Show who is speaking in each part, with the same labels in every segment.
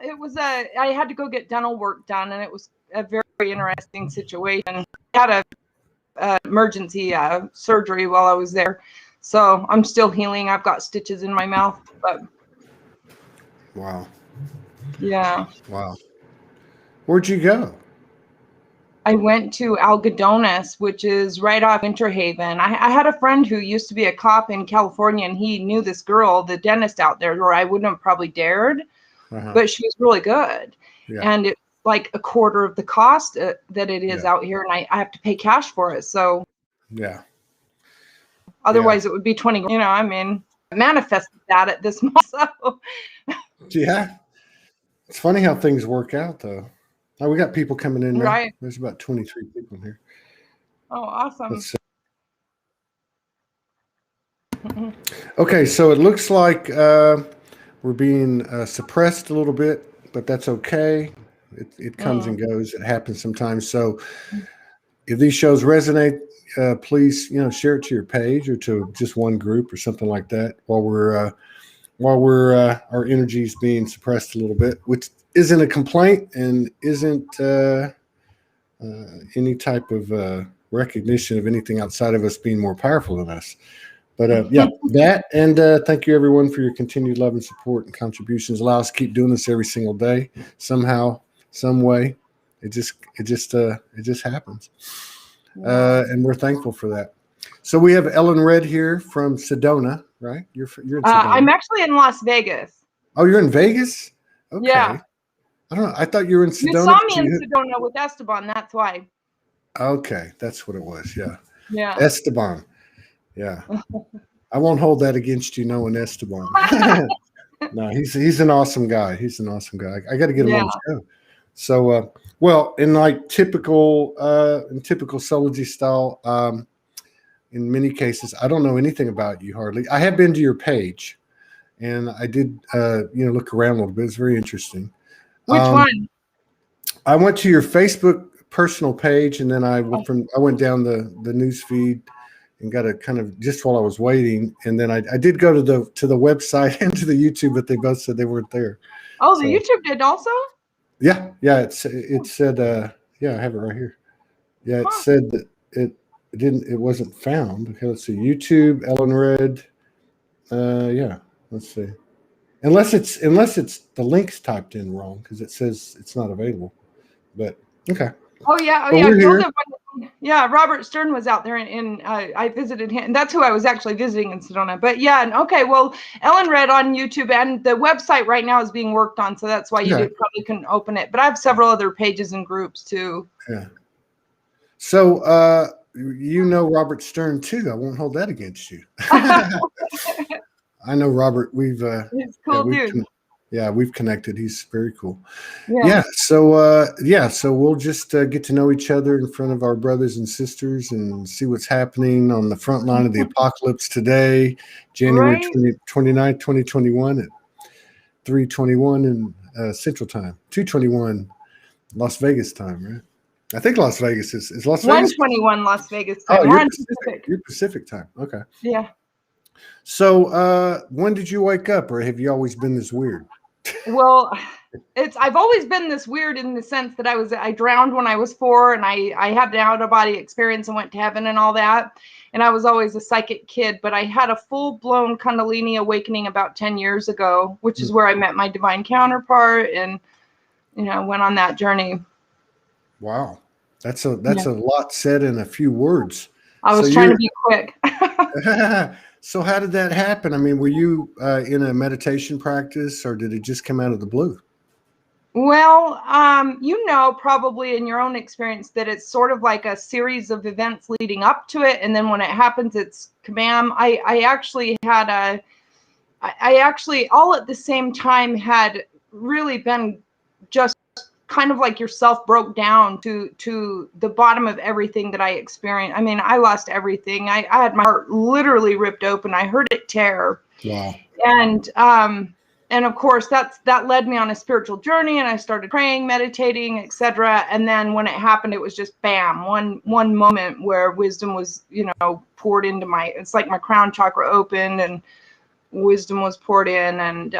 Speaker 1: it was I had to go get dental work done, and it was a very interesting situation. I had a emergency surgery while I was there, so I'm still healing. I've got stitches in my mouth, but
Speaker 2: wow.
Speaker 1: Yeah.
Speaker 2: Wow. Where'd you go?
Speaker 1: I went to Algodones, which is right off Winter Haven. I had a friend who used to be a cop in California, and he knew this girl, the dentist out there, where I wouldn't have probably dared, but she was really good.
Speaker 2: Yeah.
Speaker 1: And it's like a quarter of the cost that it is
Speaker 2: Yeah.
Speaker 1: out here, and I have to pay cash for it. So
Speaker 2: Yeah.
Speaker 1: otherwise it would be 20, you know, I mean, I manifested that at this moment. So.
Speaker 2: Yeah. It's funny how things work out, though. Oh, we got people coming in now.
Speaker 1: Right.
Speaker 2: There's about 23 people here.
Speaker 1: Oh, awesome.
Speaker 2: Let's see. Okay, so it looks like we're being suppressed a little bit, but that's okay. It comes and goes. It happens sometimes. So if these shows resonate, please, share it to your page or to just one group or something like that while our energy is being suppressed a little bit, which isn't a complaint and isn't any type of recognition of anything outside of us being more powerful than us. But yeah, that, and thank you everyone for your continued love and support and contributions. Allow us to keep doing this every single day, somehow, some way. It just happens, and we're thankful for that. So we have Ellen Red here from Sedona, right? You're in Sedona.
Speaker 1: I'm actually in Las Vegas.
Speaker 2: Oh, you're in Vegas? Okay.
Speaker 1: Yeah.
Speaker 2: I don't know. I thought you were in Sedona.
Speaker 1: You saw me in Sedona with Esteban. That's why.
Speaker 2: Okay, that's what it was. Yeah.
Speaker 1: Yeah.
Speaker 2: Esteban. Yeah. I won't hold that against you, knowing Esteban. No, he's an awesome guy. He's an awesome guy. I got to get him on the show. So, well, in like typical Soulogy style, in many cases, I don't know anything about you hardly. I have been to your page, and I did, look around a little bit. It's very interesting.
Speaker 1: Which one?
Speaker 2: I went to your Facebook personal page, and then I went down the news feed and got a kind of just while I was waiting, and then I did go to the website and to the YouTube, but they both said they weren't there.
Speaker 1: Oh, the YouTube did also?
Speaker 2: Yeah. It said I have it right here. Yeah, it said that it wasn't found. Okay, let's see. YouTube, Ellen Red. Let's see. Unless it's the link's typed in wrong, because it says it's not available. But okay.
Speaker 1: Oh yeah. Yeah, Robert Stern was out there, and I visited him. And that's who I was actually visiting in Sedona. But yeah, okay. Well, Ellen Red on YouTube, and the website right now is being worked on, so that's why you probably couldn't open it. But I have several other pages and groups too.
Speaker 2: Yeah. So Robert Stern too. I won't hold that against you. I know Robert. He's cool dude. We've connected. He's very cool. Yeah. So we'll just get to know each other in front of our brothers and sisters and see what's happening on the front line of the apocalypse today, January 29th, 2021 at 3:21 in Central Time, 2:21 Las Vegas time, right? I think Las Vegas is Las Vegas.
Speaker 1: 1:21 Las Vegas time.
Speaker 2: Oh, you're Pacific time. Okay.
Speaker 1: Yeah.
Speaker 2: So when did you wake up, or have you always been this weird?
Speaker 1: Well, I've always been this weird in the sense that I drowned when I was 4, and I had an out-of-body experience and went to heaven and all that. And I was always a psychic kid, but I had a full-blown Kundalini awakening about 10 years ago, which is where I met my divine counterpart and, went on that journey. Wow.
Speaker 2: That's a lot said in a few words.
Speaker 1: I was trying to be quick.
Speaker 2: So how did that happen? I mean, were you in a meditation practice, or did it just come out of the blue?
Speaker 1: Well, probably in your own experience that it's sort of like a series of events leading up to it. And then when it happens, it's kabam. I actually all at the same time had really been just kind of like yourself broke down to the bottom of everything that I experienced. I mean, I lost everything. I had my heart literally ripped open. I heard it tear.
Speaker 2: Wow.
Speaker 1: And of course that led me on a spiritual journey, and I started praying, meditating, etc. And then when it happened, it was just bam, one moment where wisdom was, poured into it's like my crown chakra opened and wisdom was poured in, and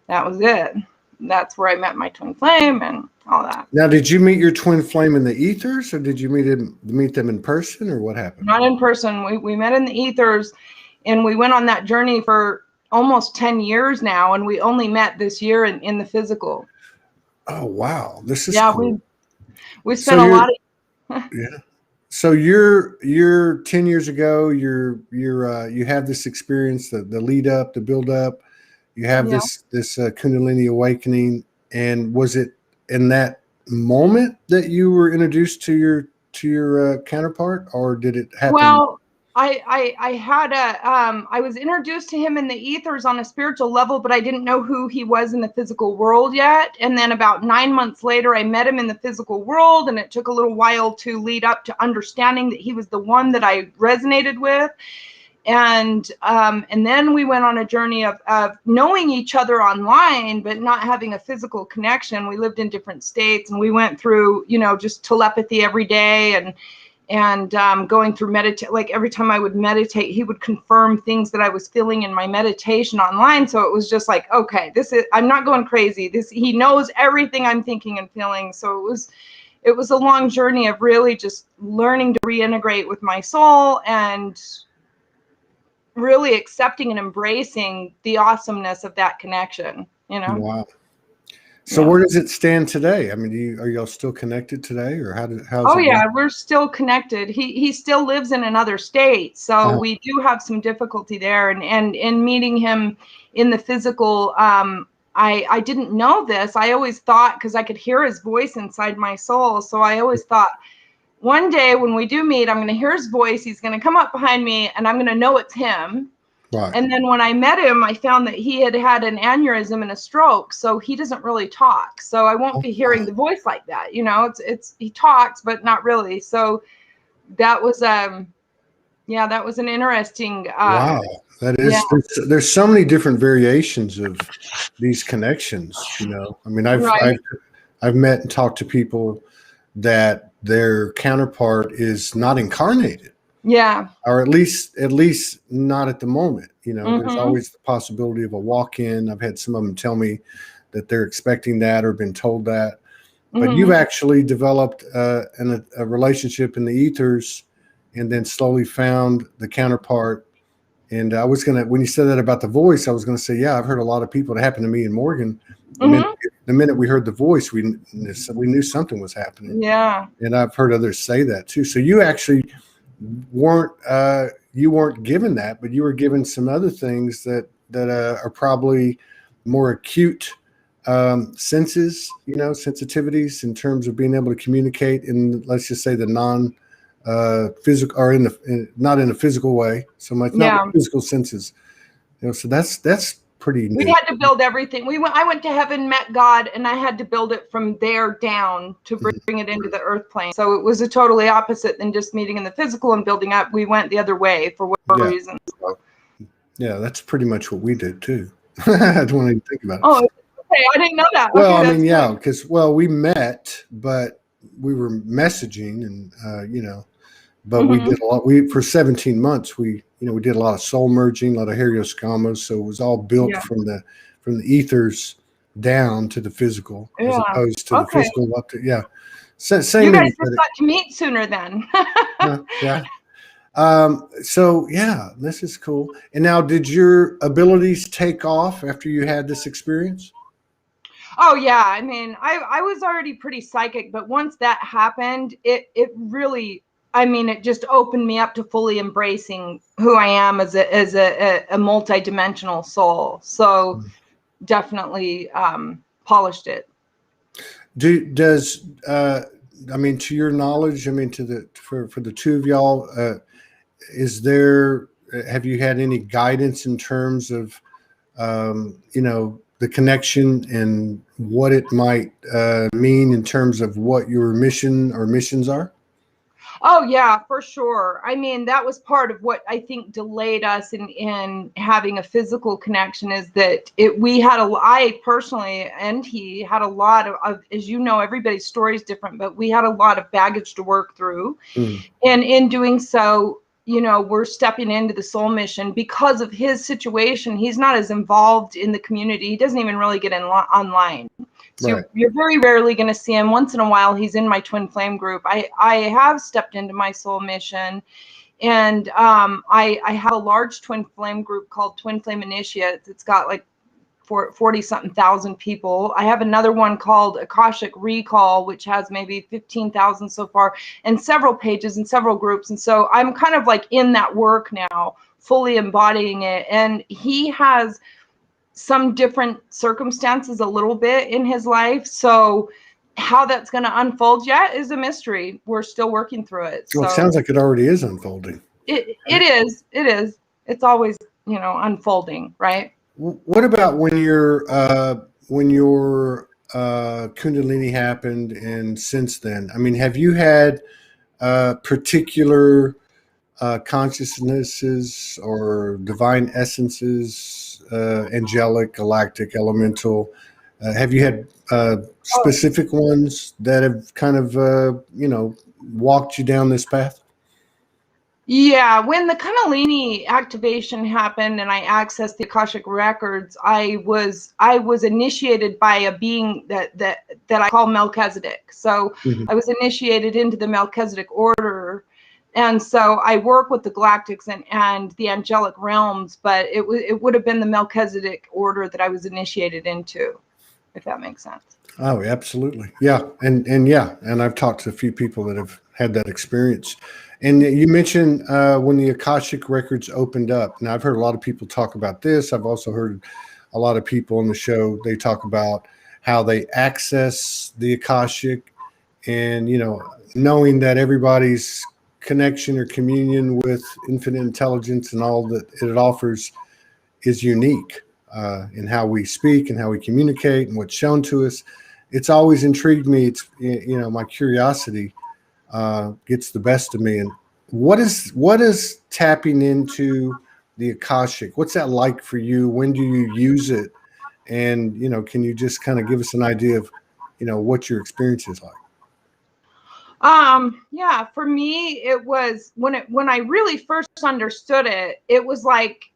Speaker 1: that was it. that's where I met my twin flame and all that.
Speaker 2: Now, did you meet your twin flame in the ethers, or did you meet them in person, or what happened?
Speaker 1: Not in person. We met in the ethers, and we went on that journey for almost 10 years now, and we only met this year in the physical.
Speaker 2: Oh, wow. This is cool.
Speaker 1: We spent a lot of
Speaker 2: yeah. So you're 10 years ago, you have this experience, the lead up, the build up, you have this Kundalini awakening. And was it in that moment that you were introduced to your counterpart, or did it happen?
Speaker 1: Well, I was introduced to him in the ethers on a spiritual level, but I didn't know who he was in the physical world yet. And then about 9 months later, I met him in the physical world, and it took a little while to lead up to understanding that he was the one that I resonated with. And then we went on a journey of knowing each other online, but not having a physical connection. We lived in different states, and we went through, just telepathy every day, and going through like every time I would meditate, he would confirm things that I was feeling in my meditation online. So it was just like, okay, I'm not going crazy. He knows everything I'm thinking and feeling. So it was a long journey of really just learning to reintegrate with my soul and really accepting and embracing the awesomeness of that connection,
Speaker 2: Wow. So where does it stand today? I mean, are y'all still connected today, or how's it
Speaker 1: going? We're still connected. He still lives in another state, so we do have some difficulty there. And in meeting him in the physical, I didn't know this. I always thought, because I could hear his voice inside my soul, so I always thought, one day when we do meet, I'm going to hear his voice. He's going to come up behind me, and I'm going to know it's him. Right. And then when I met him, I found that he had an aneurysm and a stroke, so he doesn't really talk. So I won't be hearing the voice like that. He talks, but not really. So that was that was an interesting.
Speaker 2: Wow, that is. Yeah. There's so many different variations of these connections. I mean, I've met and talked to people that their counterpart is not incarnated.
Speaker 1: Yeah.
Speaker 2: Or at least not at the moment. There's always the possibility of a walk-in. I've had some of them tell me that they're expecting that or been told that. But you've actually developed a relationship in the ethers, and then slowly found the counterpart. And I was when you said that about the voice, I was gonna say, yeah, I've heard a lot of people. It happened to me and Morgan. The minute we heard the voice, we knew something was happening.
Speaker 1: Yeah.
Speaker 2: And I've heard others say that too. So you actually weren't given that, but you were given some other things that are probably more acute senses, sensitivities in terms of being able to communicate in, let's just say, the non physical, or not in a physical way so much, not physical senses. So that's pretty neat.
Speaker 1: We had to build everything. I went to heaven, met God, and I had to build it from there down to bring it into the earth plane. So it was a totally opposite than just meeting in the physical and building up. We went the other way for whatever reason. So.
Speaker 2: Yeah, that's pretty much what we did too. I don't even think about it.
Speaker 1: Oh, okay. I didn't know that.
Speaker 2: Well, okay, I mean, yeah, because we met, but we were messaging, and but we did a lot. For 17 months, we did a lot of soul merging, a lot of herioscamos. So it was all built from the ethers down to the physical, as opposed to the physical up to same.
Speaker 1: You guys just got to meet sooner then.
Speaker 2: Yeah. So this is cool. And now, did your abilities take off after you had this experience?
Speaker 1: Oh yeah. I mean, I was already pretty psychic, but once that happened, it really, it just opened me up to fully embracing who I am as a multi-dimensional soul. So definitely polished it.
Speaker 2: Does to your knowledge, for the two of y'all, have you had any guidance in terms of the connection and what it might mean in terms of what your mission or missions are?
Speaker 1: Oh yeah, for sure. That was part of what I think delayed us in having a physical connection, is that I personally, and he had a lot of, as you know, everybody's story is different, but we had a lot of baggage to work through. And in doing so, we're stepping into the soul mission because of his situation. He's not as involved in the community. He doesn't even really get online. So
Speaker 2: Right.
Speaker 1: you're very rarely going to see him. Once in a while, he's in my twin flame group. I have stepped into my soul mission, and I have a large twin flame group called Twin Flame Initiates. It's got like 40-something thousand people. I have another one called Akashic Recall, which has maybe 15,000 so far, and several pages and several groups. And so I'm kind of like in that work now, fully embodying it. And he has some different circumstances a little bit in his life. So how that's going to unfold yet is a mystery. We're still working through it.
Speaker 2: Well, it sounds like it already is unfolding.
Speaker 1: It is. It's always, unfolding, right?
Speaker 2: What about when your Kundalini happened, and since then? I mean, have you had particular consciousnesses or divine essences, angelic, galactic, elemental? Have you had specific ones that have kind of walked you down this path?
Speaker 1: Yeah, when the Kundalini activation happened and I accessed the Akashic records, I was initiated by a being that I call Melchizedek. So I was initiated into the Melchizedek order, and so I work with the galactics and the angelic realms, but it would have been the Melchizedek order that I was initiated into, if that makes sense.
Speaker 2: Oh, absolutely. Yeah. And I've talked to a few people that have had that experience. And you mentioned when the Akashic records opened up. Now, I've heard a lot of people talk about this. I've also heard a lot of people on the show, they talk about how they access the Akashic, and, knowing that everybody's connection or communion with infinite intelligence and all that it offers is unique in how we speak and how we communicate and what's shown to us. It's always intrigued me. It's, my curiosity gets the best of me. And what is tapping into the Akashic? What's that like for you? When do you use it? And, can you just kind of give us an idea of, what your experience is like?
Speaker 1: Yeah, for me, it was when I really first understood it, it was like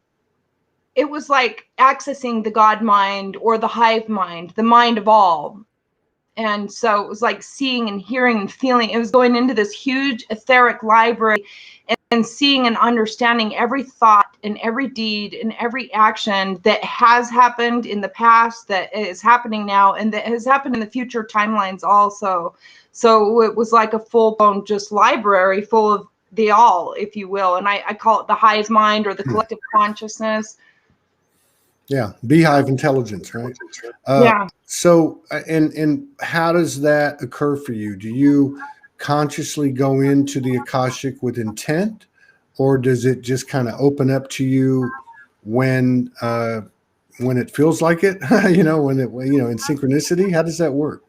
Speaker 1: accessing the God mind or the hive mind, the mind of all. And so it was like seeing and hearing and feeling. It was going into this huge etheric library and seeing and understanding every thought and every deed and every action that has happened in the past, that is happening now, and that has happened in the future timelines also. So it was like a full-blown just library full of the all, if you will. And I call it the hive mind or the collective consciousness.
Speaker 2: Yeah, beehive intelligence, right?
Speaker 1: Yeah.
Speaker 2: So, and how does that occur for you? Do you consciously go into the Akashic with intent, or does it just kind of open up to you when it feels like it? When it in synchronicity? How does that work?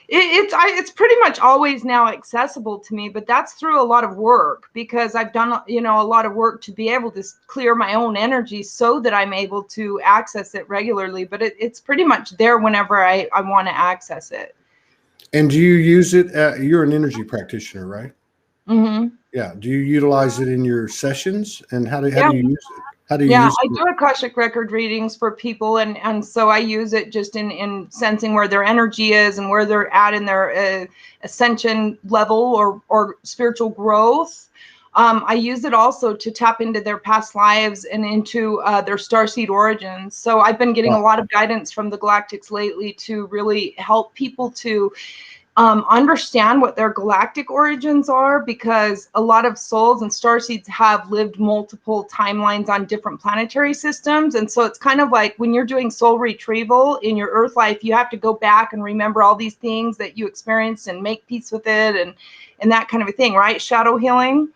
Speaker 1: It's pretty much always now accessible to me, but that's through a lot of work, because I've done a lot of work to be able to clear my own energy so that I'm able to access it regularly. But it's pretty much there whenever I want to access it.
Speaker 2: And do you use it? You're an energy practitioner, right?
Speaker 1: Mm-hmm.
Speaker 2: Yeah. Do you utilize it in your sessions? And how do you use it? How do you use it?
Speaker 1: I do Akashic record readings for people, and so I use it just in sensing where their energy is and where they're at in their ascension level or spiritual growth. I use it also to tap into their past lives and into their starseed origins. So I've been getting a lot of guidance from the Galactics lately to really help people to understand what their galactic origins are, because a lot of souls and starseeds have lived multiple timelines on different planetary systems. And so it's kind of like when you're doing soul retrieval in your Earth life, you have to go back and remember all these things that you experienced and make peace with it and that kind of a thing, right? Shadow healing.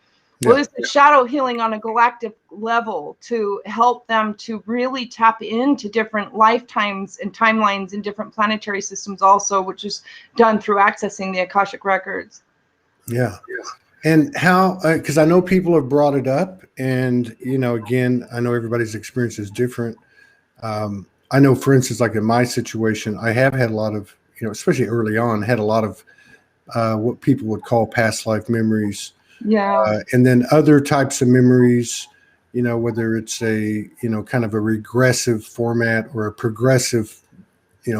Speaker 1: Well, it's the shadow healing on a galactic level to help them to really tap into different lifetimes and timelines in different planetary systems also, which is done through accessing the Akashic records.
Speaker 2: Yeah. And how, because I know people have brought it up, and, again, I know everybody's experience is different. I know, for instance, like in my situation, I have had a lot of, especially early on, had a lot of what people would call past life memories.
Speaker 1: Yeah.
Speaker 2: And then other types of memories, whether it's a, kind of a regressive format or a progressive,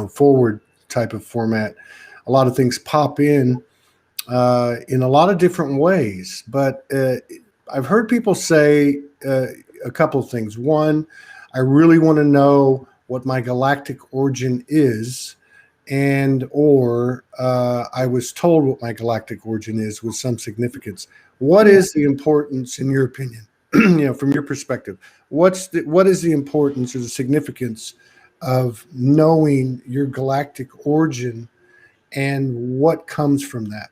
Speaker 2: forward type of format. A lot of things pop in a lot of different ways. But I've heard people say a couple of things. One, I really want to know what my galactic origin is, or I was told what my galactic origin is with some significance. What is the importance, in your opinion, from your perspective? What is the importance or the significance of knowing your galactic origin, and what comes from that?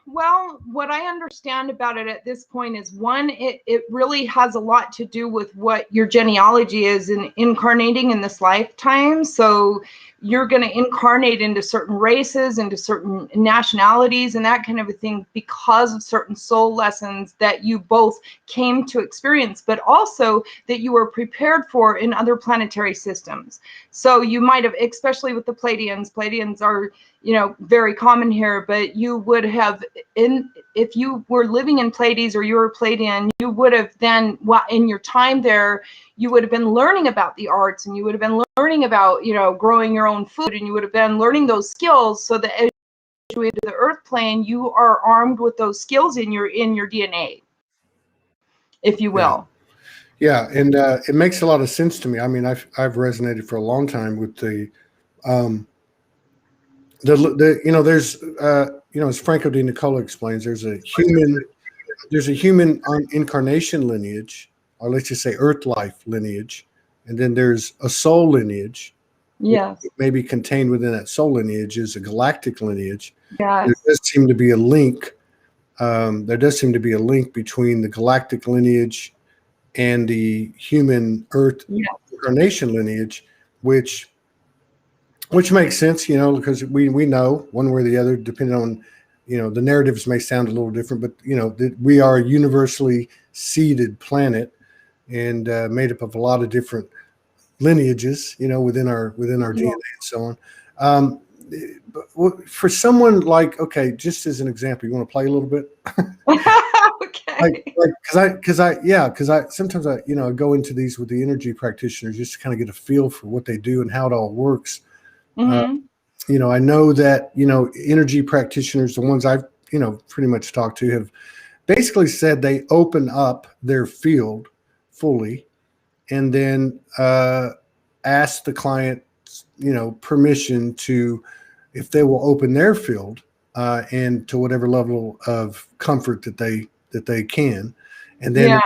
Speaker 1: Well, what I understand about it at this point is, one, it really has a lot to do with what your genealogy is in incarnating in this lifetime. So you're going to incarnate into certain races, into certain nationalities, and that kind of a thing, because of certain soul lessons that you both came to experience, but also that you were prepared for in other planetary systems. So you might have, especially with the Pleiadians are, very common here, but you would have, if you were living in Pleiades or you were Pleiadian, you would have then, in your time there, you would have been learning about the arts, and you would have been learning about, growing your own food, and you would have been learning those skills, so that as you into the earth plane, you are armed with those skills in your DNA, if you will.
Speaker 2: Yeah, and it makes a lot of sense to me. I mean, I've resonated for a long time with the there's as Franco de Nicola explains, there's a human incarnation lineage, or let's just say earth life lineage, and then there's a soul lineage.
Speaker 1: Yes.
Speaker 2: Maybe contained within that soul lineage is a galactic lineage.
Speaker 1: Yes.
Speaker 2: There does seem to be a link. There does seem to be a link between the galactic lineage and the human earth incarnation lineage, which makes sense, because we know one way or the other, depending on, the narratives may sound a little different, but that we are a universally seeded planet, and made up of a lot of different lineages, within our DNA and so on. But for someone like, okay, just as an example, you want to play a little bit?
Speaker 1: Okay.
Speaker 2: Because I sometimes I go into these with the energy practitioners just to kind of get a feel for what they do and how it all works.
Speaker 1: Mm-hmm.
Speaker 2: I know that energy practitioners, the ones I've pretty much talked to, have basically said they open up their field fully, and then ask the client permission to, if they will open their field and to whatever level of comfort that they can, and then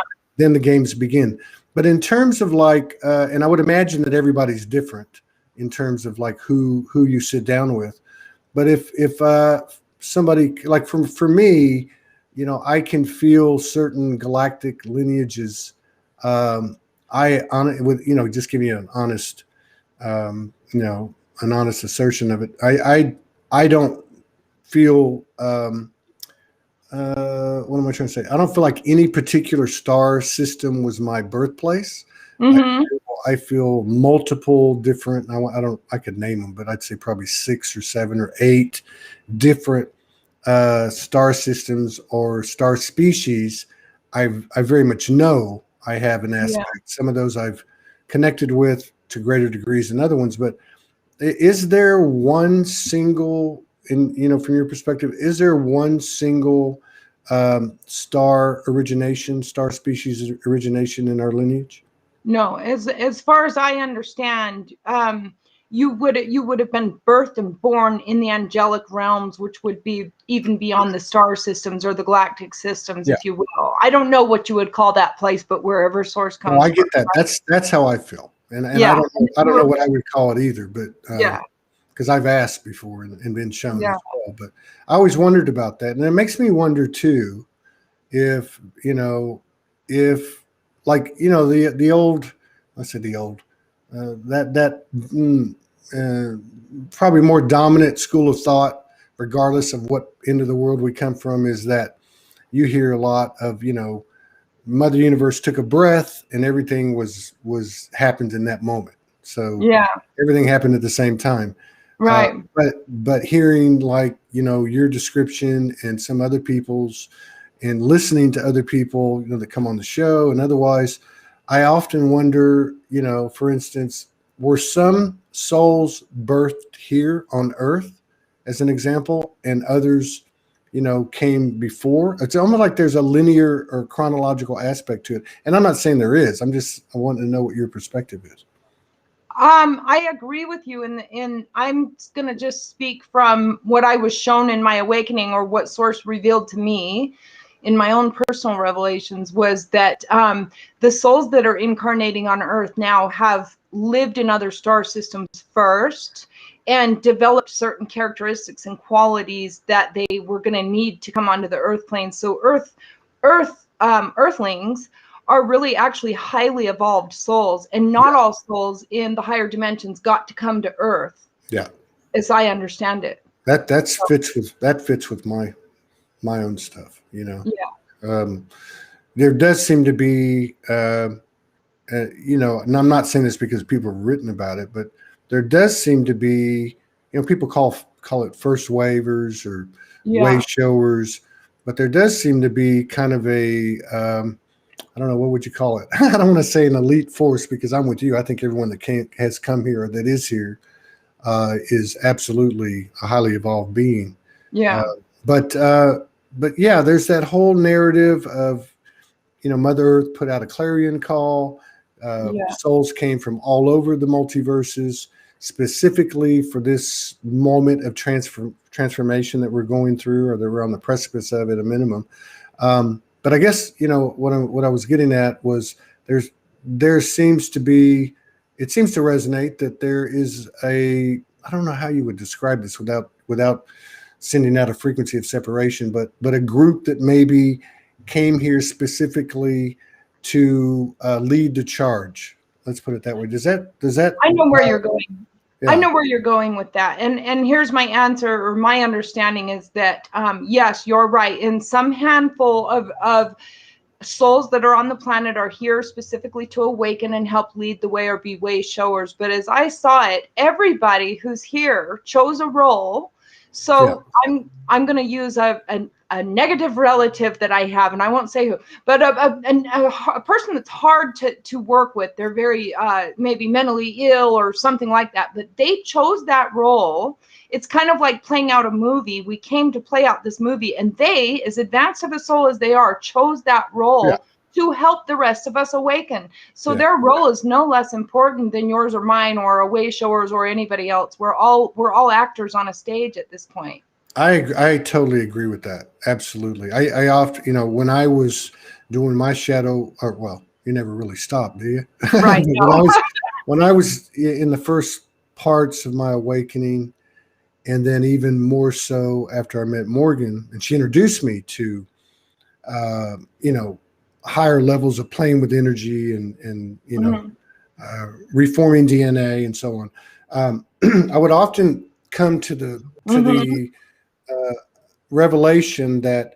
Speaker 2: the games begin. But in terms of and I would imagine that everybody's different in terms of who you sit down with. But if somebody like for me, I can feel certain galactic lineages. Just give you an honest, an honest assertion of it. I don't feel, what am I trying to say? I don't feel like any particular star system was my birthplace.
Speaker 1: Mm-hmm.
Speaker 2: I feel multiple different, I could name them, but I'd say probably 6 or 7 or 8 different star systems or star species. I very much know I have an aspect. Yeah. Some of those I've connected with to greater degrees than other ones. But is there one single, from your perspective, is there one single star species origination in our lineage?
Speaker 1: No, as far as I understand, you would have been birthed and born in the angelic realms, which would be even beyond the star systems or the galactic systems, if you will. I don't know what you would call that place, but wherever source comes from.
Speaker 2: I get that. Right? That's how I feel, and I don't know what I would call it either, but because I've asked before and been shown as well. But I always wondered about that, and it makes me wonder too, if the old, let's say the old, probably more dominant school of thought, regardless of what end of the world we come from, is that you hear a lot of, Mother Universe took a breath and everything was happened in that moment. So everything happened at the same time.
Speaker 1: Right.
Speaker 2: But hearing, like, your description and some other people's, and listening to other people, that come on the show and otherwise, I often wonder, for instance, were some souls birthed here on Earth, as an example, and others, came before? It's almost like there's a linear or chronological aspect to it. And I'm not saying there is. I want to know what your perspective is.
Speaker 1: I agree with you, and I'm going to just speak from what I was shown in my awakening, or what Source revealed to me in my own personal revelations, was that the souls that are incarnating on Earth now have lived in other star systems first and developed certain characteristics and qualities that they were going to need to come onto the Earth plane. So Earthlings are really actually highly evolved souls, and not all souls in the higher dimensions got to come to Earth.
Speaker 2: Yeah,
Speaker 1: as I understand it.
Speaker 2: That fits with my own stuff.
Speaker 1: Yeah.
Speaker 2: There does seem to be, and I'm not saying this because people have written about it, but there does seem to be, people call it first wavers or way showers, but there does seem to be kind of a I don't know, what would you call it? I don't want to say an elite force, because I'm with you. I think everyone that has come here or that is here is absolutely a highly evolved being.
Speaker 1: Yeah.
Speaker 2: But yeah, there's that whole narrative of, Mother Earth put out a clarion call. Souls came from all over the multiverses, specifically for this moment of transformation that we're going through, or that we're on the precipice of, at a minimum. But I guess, what I was getting at was there seems to be, it seems to resonate that there is I don't know how you would describe this without sending out a frequency of separation, but a group that maybe came here specifically to lead the charge. Let's put it that way. Does that?
Speaker 1: I know where you're going. Yeah. I know where you're going with that. And here's my answer, or my understanding is that, yes, you're right. In some handful of souls that are on the planet are here specifically to awaken and help lead the way, or be way showers. But as I saw it, everybody who's here chose a role. So I'm going to use a negative relative that I have, and I won't say who, but a person that's hard to work with. They're very maybe mentally ill or something like that, but they chose that role. It's kind of like playing out a movie. We came to play out this movie, and they, as advanced of a soul as they are, chose that role to help the rest of us awaken. So their role is no less important than yours or mine or a way showers or anybody else. We're all actors on a stage at this point.
Speaker 2: I totally agree with that. Absolutely. I often, when I was doing my shadow, you never really stopped, do you?
Speaker 1: Right.
Speaker 2: when I was in the first parts of my awakening, and then even more so after I met Morgan, and she introduced me to, higher levels of playing with energy and reforming DNA and so on. I would often come to the revelation that,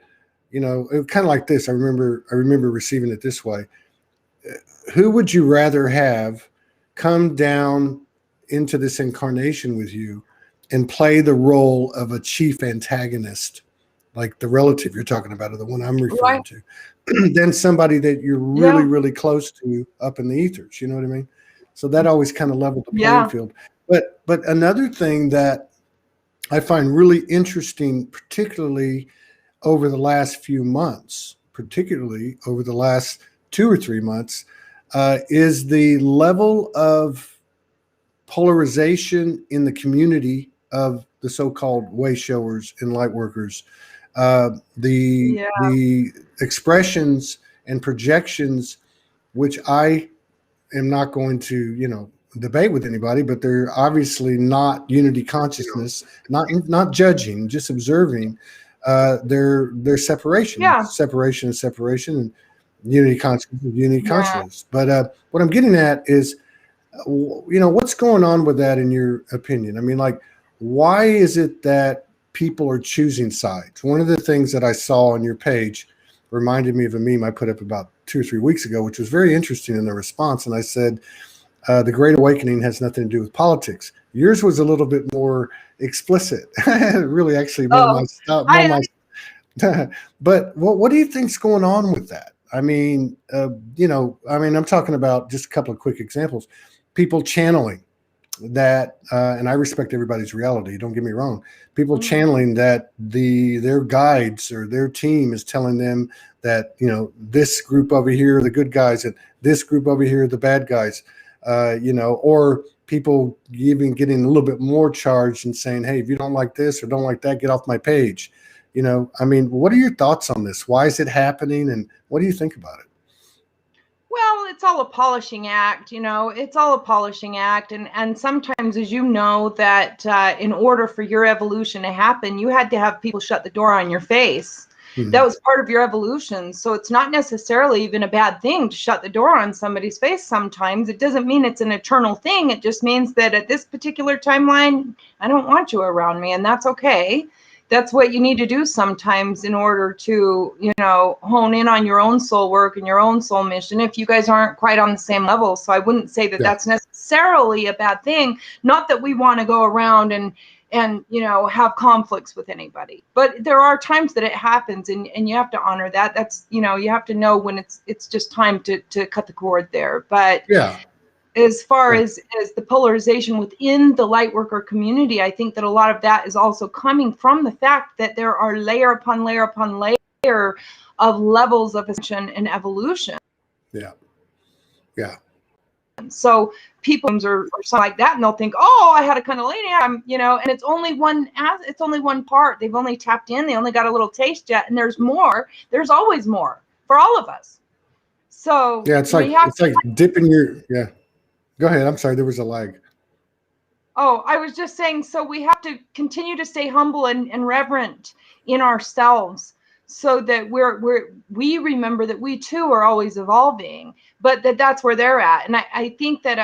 Speaker 2: it was kind of like this. I remember receiving it this way. Who would you rather have come down into this incarnation with you and play the role of a chief antagonist, like the relative you're talking about, or the one I'm referring to, than somebody that you're really, really close to up in the ethers? You know what I mean? So that always kind of leveled the playing field. But another thing that I find really interesting, particularly over the last few months, particularly over the last 2 or 3 months, is the level of polarization in the community of the so-called way showers and light workers. The expressions and projections, which I am not going to, debate with anybody, but they're obviously not unity consciousness, not judging, just observing their separation. Separation is separation, and unity consciousness is unity consciousness. But what I'm getting at is, what's going on with that in your opinion? I mean, like, why is it that people are choosing sides? One of the things that I saw on your page reminded me of a meme I put up about 2 or 3 weeks ago, which was very interesting in the response. And I said, the Great Awakening has nothing to do with politics. Yours was a little bit more explicit. Really, actually, more
Speaker 1: Oh,
Speaker 2: my style, more
Speaker 1: I
Speaker 2: my. But what do you think's going on with that? I mean, I'm talking about just a couple of quick examples. People channeling that, and I respect everybody's reality. Don't get me wrong. People channeling that their guides or their team is telling them that this group over here are the good guys and this group over here are the bad guys. Or people even getting a little bit more charged and saying, "Hey, if you don't like this or don't like that, get off my page." I mean, what are your thoughts on this? Why is it happening, and what do you think about it?
Speaker 1: Well, it's all a polishing act, it's all a polishing act. And sometimes, as you know, that in order for your evolution to happen, you had to have people shut the door on your face.
Speaker 2: Mm-hmm.
Speaker 1: That was part of your evolution. So it's not necessarily even a bad thing to shut the door on somebody's face sometimes. It doesn't mean it's an eternal thing. It just means that at this particular timeline, I don't want you around me, and that's okay. That's what you need to do sometimes in order to, hone in on your own soul work and your own soul mission if you guys aren't quite on the same level. So I wouldn't say that that's necessarily a bad thing. Not that we want to go around and have conflicts with anybody, but there are times that it happens, and you have to honor that. That's, you have to know when it's just time to cut the cord there. But as far as the polarization within the lightworker community, I think that a lot of that is also coming from the fact that there are layer upon layer upon layer of levels of ascension and evolution.
Speaker 2: Yeah.
Speaker 1: So people or something like that, and they'll think, "Oh, I had a Kundalini, and it's only one part. They've only tapped in. They only got a little taste yet, and there's more. There's always more for all of us." So
Speaker 2: it's like dipping your Go ahead. I'm sorry. There was a lag.
Speaker 1: Oh, I was just saying, so we have to continue to stay humble and reverent in ourselves so that we remember that we too are always evolving, but that's where they're at. And I think that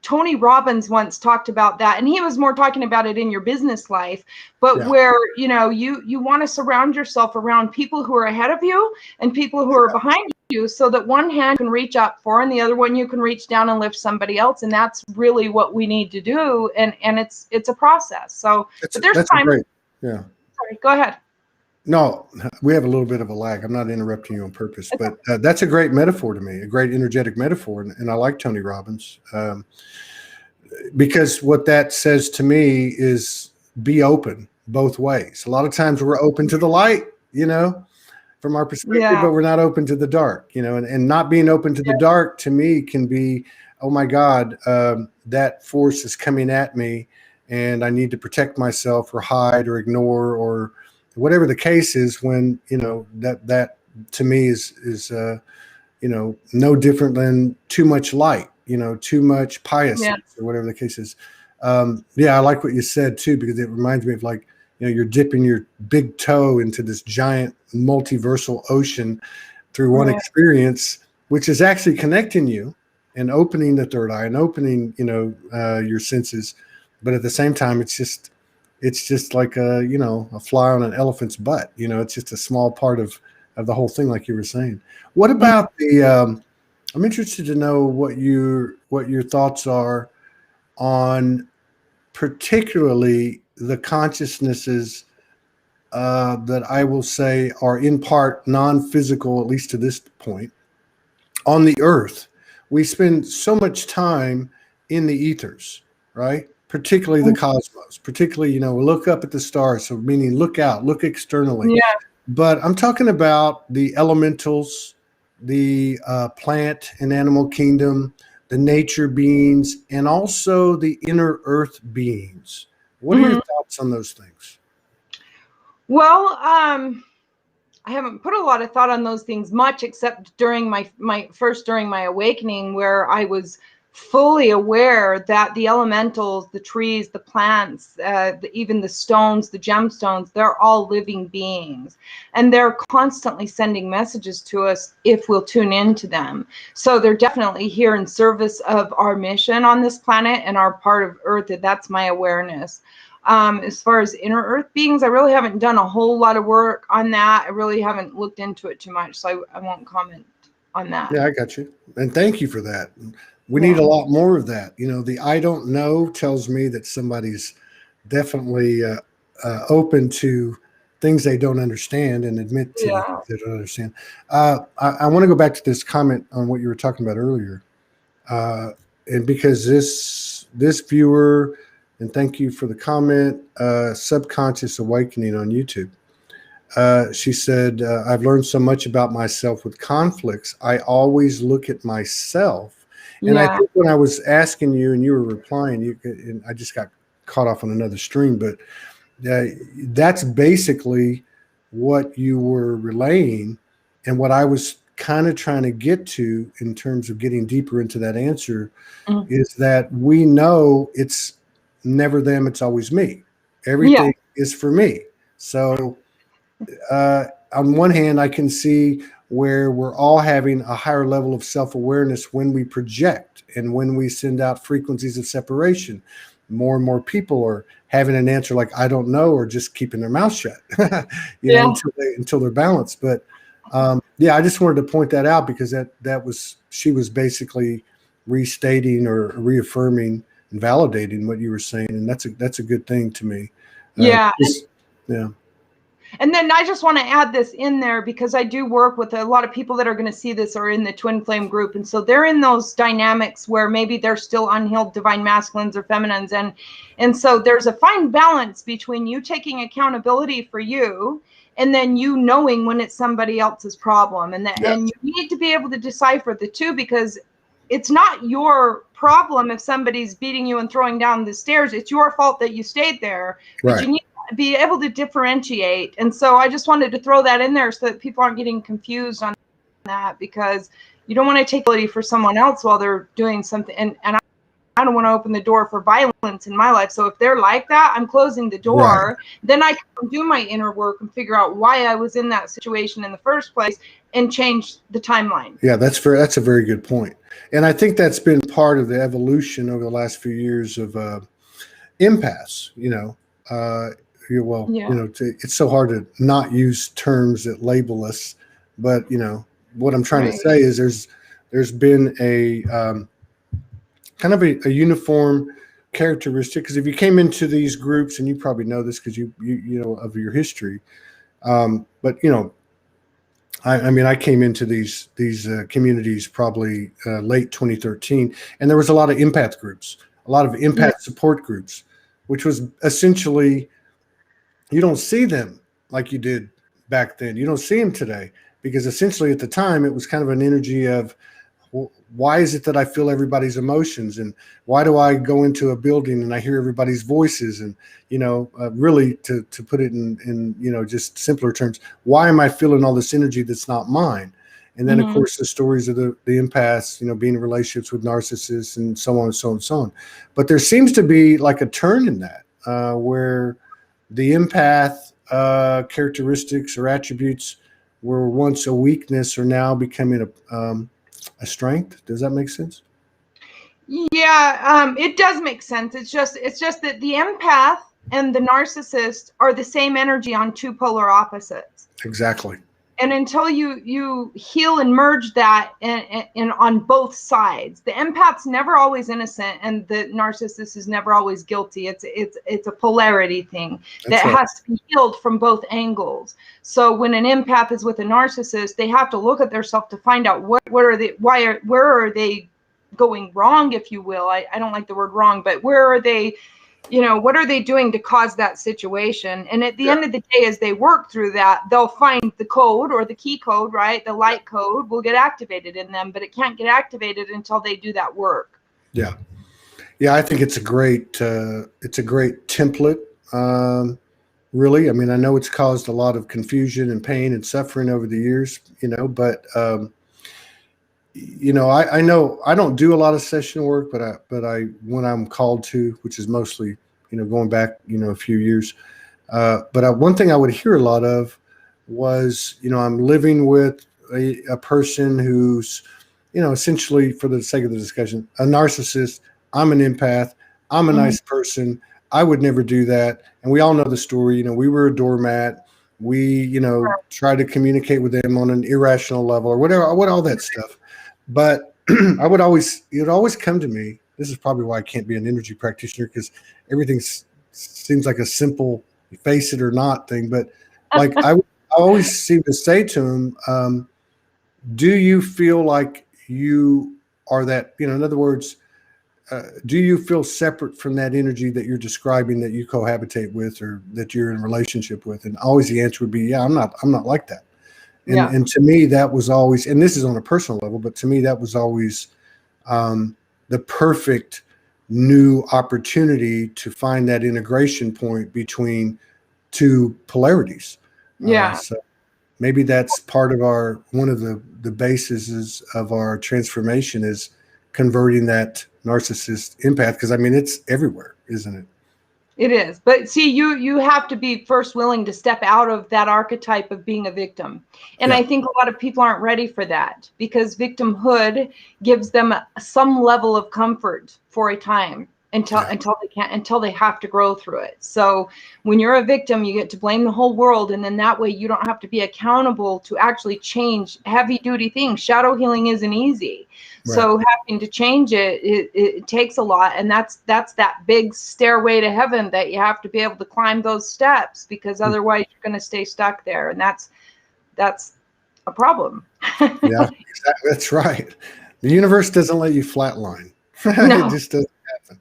Speaker 1: Tony Robbins once talked about that, and he was more talking about it in your business life, but where, you want to surround yourself around people who are ahead of you and people who are behind you, so that one hand can reach up for and the other one you can reach down and lift somebody else. And that's really what we need to do. And it's a process. So but there's time.
Speaker 2: Great.
Speaker 1: Sorry, go ahead.
Speaker 2: No, we have a little bit of a lag. I'm not interrupting you on purpose, but that's a great metaphor to me, a great energetic metaphor. And I like Tony Robbins because what that says to me is be open both ways. A lot of times we're open to the light, from our perspective, but we're not open to the dark, and not being open to the dark to me can be, oh my God, that force is coming at me and I need to protect myself or hide or ignore or whatever the case is, when, that to me is no different than too much light, too much pious or whatever the case is. I like what you said too, because it reminds me of like, you're dipping your big toe into this giant multiversal ocean through one experience, which is actually connecting you and opening the third eye and opening, your senses. But at the same time, it's just like a fly on an elephant's butt. It's just a small part of the whole thing, like you were saying. What about I'm interested to know what your thoughts are on particularly the consciousnesses that I will say are in part non-physical, at least to this point, on the earth. We spend so much time in the ethers, right? Particularly the cosmos, particularly, look up at the stars. So meaning look out, look externally.
Speaker 1: Yeah.
Speaker 2: But I'm talking about the elementals, the plant and animal kingdom, the nature beings, and also the inner earth beings. What are your thoughts on those things?
Speaker 1: Well, I haven't put a lot of thought on those things much, except during my awakening, where I was fully aware that the elementals, the trees, the plants, even the stones, the gemstones, they're all living beings, and they're constantly sending messages to us if we'll tune into them. So they're definitely here in service of our mission on this planet and our part of Earth. That's my awareness. As far as inner earth beings, I really haven't done a whole lot of work on that. I really haven't looked into it too much, so I won't comment on that.
Speaker 2: Yeah, I got you. And thank you for that. We need a lot more of that. The I don't know tells me that somebody's definitely open to things they don't understand and admit to the things they don't understand. I want to go back to this comment on what you were talking about earlier. And because this viewer, and thank you for the comment, Subconscious Awakening on YouTube. She said, I've learned so much about myself with conflicts. I always look at myself. And I think when I was asking you and you were replying, and I just got caught off on another stream, but that's basically what you were relaying. And what I was kind of trying to get to in terms of getting deeper into that answer is that we know it's never them, it's always me. Everything is for me. So on one hand, I can see where we're all having a higher level of self-awareness when we project and when we send out frequencies of separation. More and more people are having an answer like, I don't know, or just keeping their mouth shut, until they're balanced. But I just wanted to point that out because she was basically restating or reaffirming and validating what you were saying. And that's a good thing to me.
Speaker 1: And then I just want to add this in there because I do work with a lot of people that are going to see this or in the twin flame group. And so they're in those dynamics where maybe they're still unhealed divine masculines or feminines. And so there's a fine balance between you taking accountability for you and then you knowing when it's somebody else's problem. And you need to be able to decipher the two, because it's not your problem if somebody's beating you and throwing down the stairs. It's your fault that you stayed there. But you need to be able to differentiate. And so I just wanted to throw that in there so that people aren't getting confused on that, because you don't want to take ability for someone else while they're doing something. And I don't want to open the door for violence in my life. So if they're like that, I'm closing the door. Then I can do my inner work and figure out why I was in that situation in the first place and change the timeline.
Speaker 2: Yeah, that's a very good point. And I think that's been part of the evolution over the last few years of empaths. It's so hard to not use terms that label us, but what I'm trying to say is there's been a kind of a uniform characteristic, because if you came into these groups, and you probably know this because you know of your history, but I came into these communities probably late 2013, and there was a lot of empath groups, a lot of empath support groups, which was essentially, you don't see them like you did back then. You don't see them today, because essentially at the time it was kind of an energy of, why is it that I feel everybody's emotions, and why do I go into a building and I hear everybody's voices, and really to put it in just simpler terms, why am I feeling all this energy that's not mine? And then of course the stories of the empaths, being in relationships with narcissists and so on and so on and so on. But there seems to be like a turn in that where the empath characteristics or attributes were once a weakness are now becoming a strength. Does that make sense?
Speaker 1: Yeah, it does make sense. It's just that the empath and the narcissist are the same energy on two polar opposites.
Speaker 2: Exactly.
Speaker 1: And until you heal and merge that in on both sides, the empath's never always innocent and the narcissist is never always guilty. It's a polarity thing that has to be healed from both angles. So when an empath is with a narcissist, they have to look at themselves to find out where are they going wrong, if you will. I don't like the word wrong, but where are they? What are they doing to cause that situation? And at the end of the day, as they work through that, they'll find the code or the key code, right? The light code will get activated in them, but it can't get activated until they do that work.
Speaker 2: Yeah. Yeah. I think it's a great template. Really. I mean, I know it's caused a lot of confusion and pain and suffering over the years, but I know I don't do a lot of session work, but I when I'm called to, which is mostly, going back, a few years. But one thing I would hear a lot of was, I'm living with a person who's, essentially, for the sake of the discussion, a narcissist. I'm an empath. I'm a nice person. I would never do that. And we all know the story. We were a doormat. We, try to communicate with them on an irrational level or whatever, all that stuff. But it would always come to me. This is probably why I can't be an energy practitioner, because everything seems like a simple face it or not thing. But like I always seem to say to him, do you feel like you are that, in other words, do you feel separate from that energy that you're describing, that you cohabitate with, or that you're in a relationship with? And always the answer would be, yeah, I'm not like that. And to me, that was always, and this is on a personal level, but to me, that was always the perfect new opportunity to find that integration point between two polarities. So maybe that's part of one of the bases of our transformation is converting that narcissist empath, because I mean, it's everywhere, isn't it?
Speaker 1: It is. But see, you have to be first willing to step out of that archetype of being a victim. And I think a lot of people aren't ready for that, because victimhood gives them some level of comfort for a time until they have to grow through it. So when you're a victim, you get to blame the whole world, and then that way you don't have to be accountable to actually change heavy duty things. Shadow healing isn't easy. Right. So having to change it takes a lot, and that's that big stairway to heaven that you have to be able to climb those steps, because otherwise you're going to stay stuck there, and that's a problem.
Speaker 2: Yeah, exactly. That's right. The universe doesn't let you flatline.
Speaker 1: No.
Speaker 2: It just doesn't happen.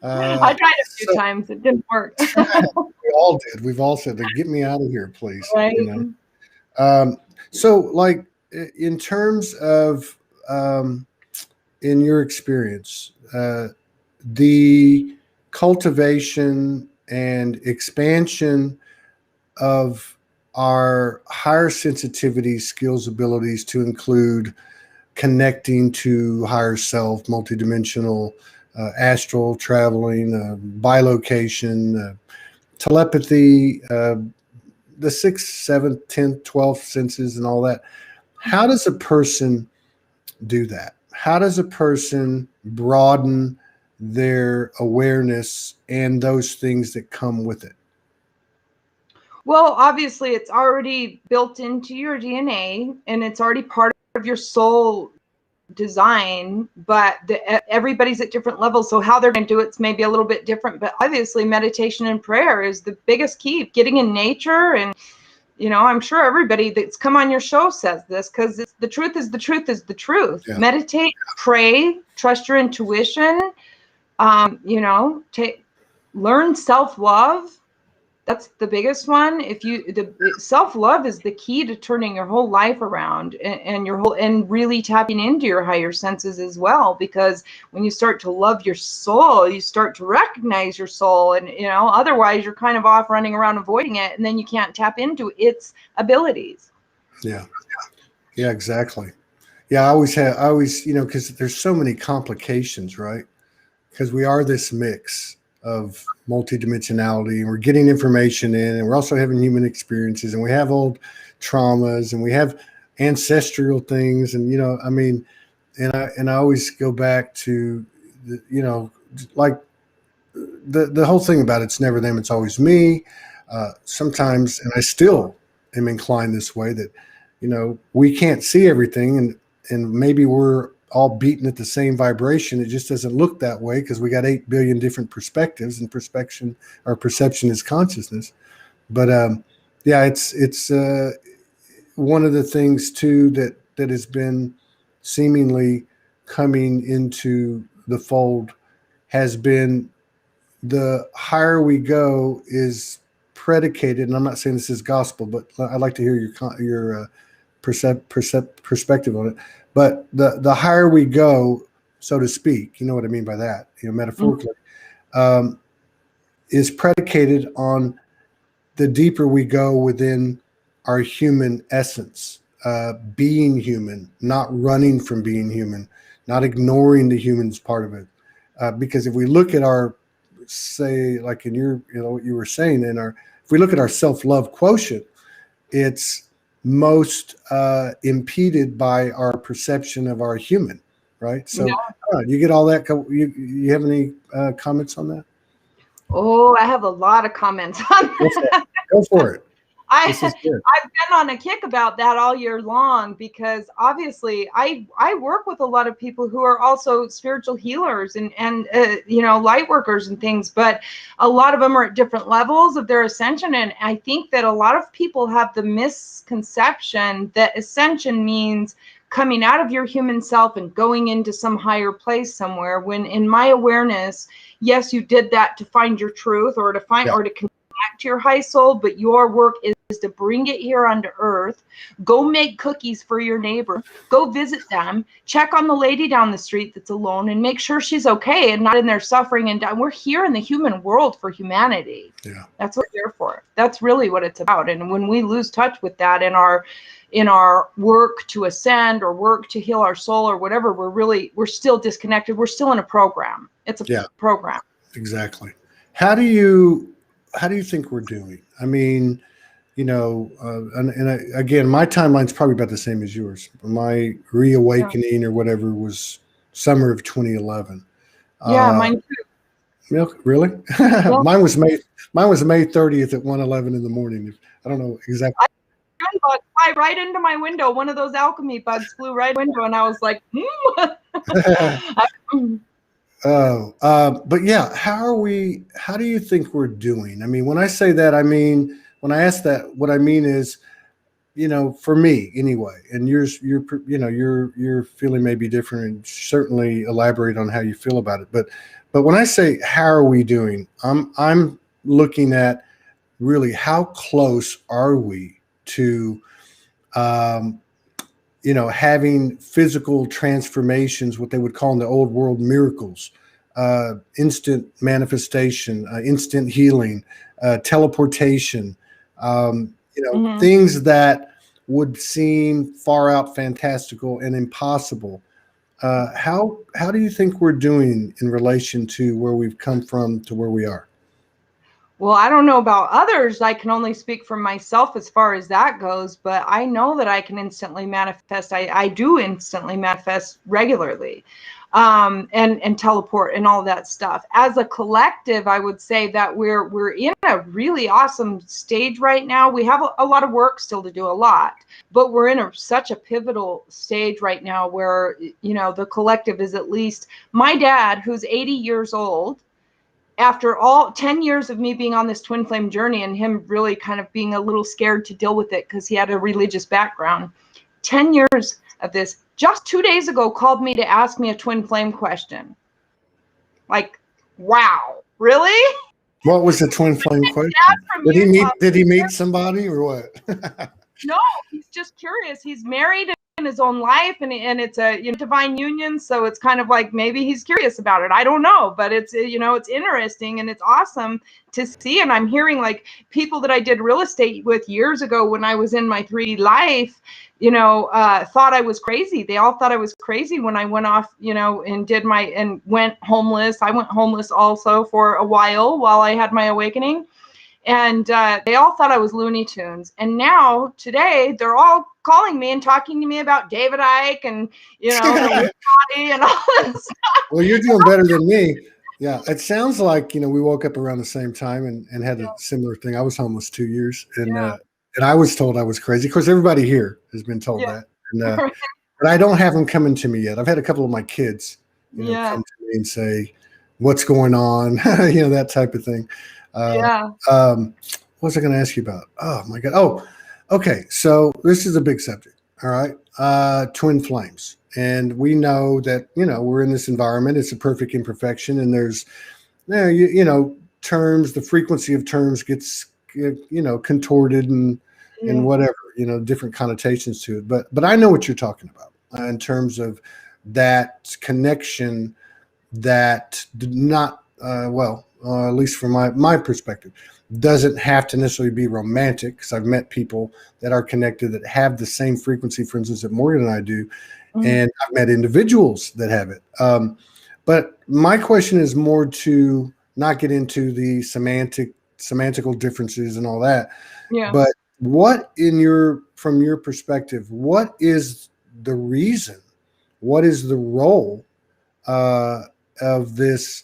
Speaker 1: I tried a few times. It didn't work.
Speaker 2: We all did. We've all said, "Get me out of here, please."
Speaker 1: Right.
Speaker 2: So, like, in terms of in your experience, the cultivation and expansion of our higher sensitivity skills, abilities, to include connecting to higher self, multidimensional, astral traveling, bilocation, telepathy, the 6th, 7th, 10th, 12th senses and all that. How does a person do that? How does a person broaden their awareness and those things that come with it?
Speaker 1: Well, obviously it's already built into your DNA, and it's already part of your soul design, but everybody's at different levels. So how they're going to do it's maybe a little bit different, but obviously meditation and prayer is the biggest key. Getting in nature, and I'm sure everybody that's come on your show says this, because the truth is the truth is the truth. Yeah. Meditate, pray, trust your intuition, learn self-love. That's the biggest one. Self-love is the key to turning your whole life around, and really tapping into your higher senses as well. Because when you start to love your soul, you start to recognize your soul, and otherwise you're kind of off running around avoiding it, and then you can't tap into its abilities.
Speaker 2: Yeah, exactly. Yeah, I always, because there's so many complications, right? Because we are this mix of multidimensionality, and we're getting information in, and we're also having human experiences, and we have old traumas, and we have ancestral things, and and I always go back to like the whole thing about it's never them, it's always me. Sometimes, and I still am inclined this way, that we can't see everything, and maybe we're all beaten at the same vibration. It just doesn't look that way because we got 8 billion different perspectives, and perception is consciousness. But it's one of the things too that has been seemingly coming into the fold has been the higher we go is predicated, and I'm not saying this is gospel, but I'd like to hear your perspective on it. But the higher we go, so to speak, you know what I mean by that, metaphorically, is predicated on the deeper we go within our human essence, being human, not running from being human, not ignoring the humans part of it. Because if we look at our, say, like in your, what you were saying, if we look at our self-love quotient, it's most impeded by our perception of our human, right? So you get all that. You have any comments on that?
Speaker 1: Oh, I have a lot of comments on that.
Speaker 2: Go for it.
Speaker 1: I've been on a kick about that all year long, because obviously I work with a lot of people who are also spiritual healers and light workers and things, but a lot of them are at different levels of their ascension. And I think that a lot of people have the misconception that ascension means coming out of your human self and going into some higher place somewhere, when in my awareness, yes, you did that to find your truth or to find or to connect to your high soul, but your work is to bring it here onto earth. Go make cookies for your neighbor, go visit them, check on the lady down the street that's alone and make sure she's okay and not in there suffering and dying. We're here in the human world for humanity. That's what we're here for. That's really what it's about. And when we lose touch with that in our work to ascend or work to heal our soul or whatever, we're still disconnected. We're still in a program. It's a program.
Speaker 2: Exactly. How do you think we're doing? I mean, again, my timeline's probably about the same as yours. My reawakening or whatever was summer of 2011.
Speaker 1: Mine too.
Speaker 2: Really? Mine was May 30th at 1:11 in the morning. I don't know exactly.
Speaker 1: Bug fly right into my window. One of those alchemy bugs flew right window, and I was like,
Speaker 2: but yeah, how do you think we're doing? I mean, when I say that, when I ask that, what I mean is, for me anyway, and your feeling may be different, and certainly elaborate on how you feel about it. But when I say how are we doing, I'm looking at really how close are we to having physical transformations, what they would call in the old world miracles, instant manifestation, instant healing, teleportation, things that would seem far out fantastical and impossible. How do you think we're doing in relation to where we've come from to where we are?
Speaker 1: Well, I don't know about others. I can only speak for myself as far as that goes, but I know that I can instantly manifest. I do instantly manifest regularly, and teleport and all that stuff. As a collective, I would say that we're in a really awesome stage right now. We have a lot of work still to do, but we're in such a pivotal stage right now where, the collective is, at least my dad, who's 80 years old, after all 10 years of me being on this twin flame journey and him really kind of being a little scared to deal with it because he had a religious background, 10 years of this, just 2 days ago called me to ask me a twin flame question. Like, wow, really?
Speaker 2: What was the twin flame question? Did he meet somebody or what?
Speaker 1: No, he's just curious. He's married in his own life, and it's a divine union, so it's kind of like maybe he's curious about it. I don't know, but it's it's interesting and it's awesome to see. And I'm hearing like people that I did real estate with years ago when I was in my 3D life, thought I was crazy. They all thought I was crazy when I went off, and went homeless. I went homeless also for a while I had my awakening. And they all thought I was Looney Tunes. And now, today, they're all calling me and talking to me about David Icke and, the body and all this stuff.
Speaker 2: Well, you're doing better than me. Yeah, it sounds like, we woke up around the same time and had a similar thing. I was homeless 2 years, and I was told I was crazy. Of course, everybody here has been told that. And, but I don't have them coming to me yet. I've had a couple of my kids come to me and say, what's going on? That type of thing. What was I going to ask you about? Oh my God. Oh, okay. So this is a big subject. All right. Twin flames. And we know that, we're in this environment. It's a perfect imperfection. And there's, terms, the frequency of terms gets, contorted and whatever, different connotations to it. But I know what you're talking about in terms of that connection that did not, at least from my perspective, doesn't have to necessarily be romantic, because I've met people that are connected that have the same frequency, for instance, that Morgan and I do, and I've met individuals that have it. But my question is more to not get into the semantical differences and all that. Yeah. But from your perspective, what is the reason? What is the role of this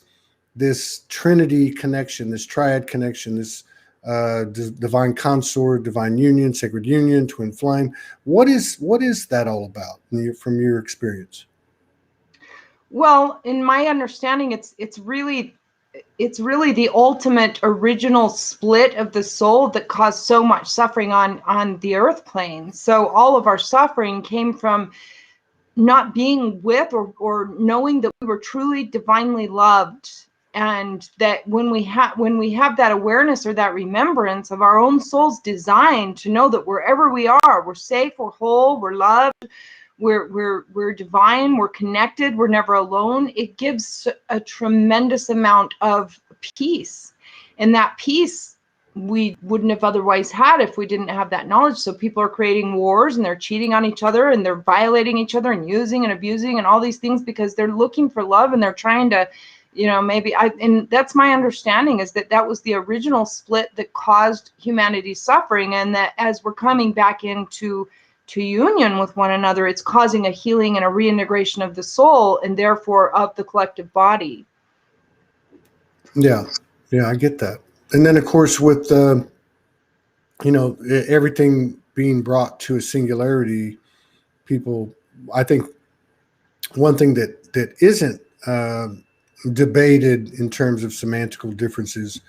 Speaker 2: Trinity connection, this triad connection, this divine consort, divine union, sacred union, twin flame. What is that all about from your experience?
Speaker 1: Well, in my understanding, it's really the ultimate original split of the soul that caused so much suffering on the earth plane. So all of our suffering came from not being with or knowing that we were truly divinely loved, and that when we have that awareness or that remembrance of our own soul's design to know that wherever we are, we're safe, we're whole, we're loved, we're divine, we're connected, we're never alone. It gives a tremendous amount of peace, and that peace we wouldn't have otherwise had if we didn't have that knowledge. So people are creating wars, and they're cheating on each other, and they're violating each other, and using and abusing and all these things because they're looking for love, and they're trying to, and that's my understanding, is that was the original split that caused humanity's suffering, and that as we're coming back into union with one another, it's causing a healing and a reintegration of the soul, and therefore of the collective body.
Speaker 2: Yeah, I get that. And then, of course, with everything being brought to a singularity, people, I think one thing that isn't debated in terms of semantical differences